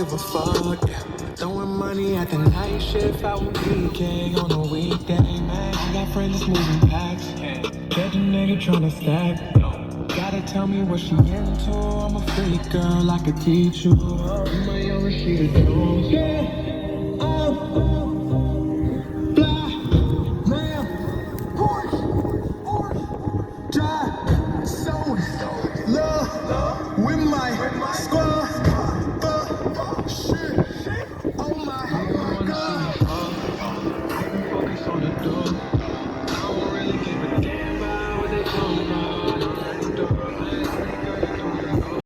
give a fuck. Yeah. Throwing money at the night shift out with PK on a weekday, man. I got friends moving packs. Judge a nigga tryna stack. Gotta tell me what she into. I'm a freak girl, I could teach you. You my own Rashida Jones. Yeah.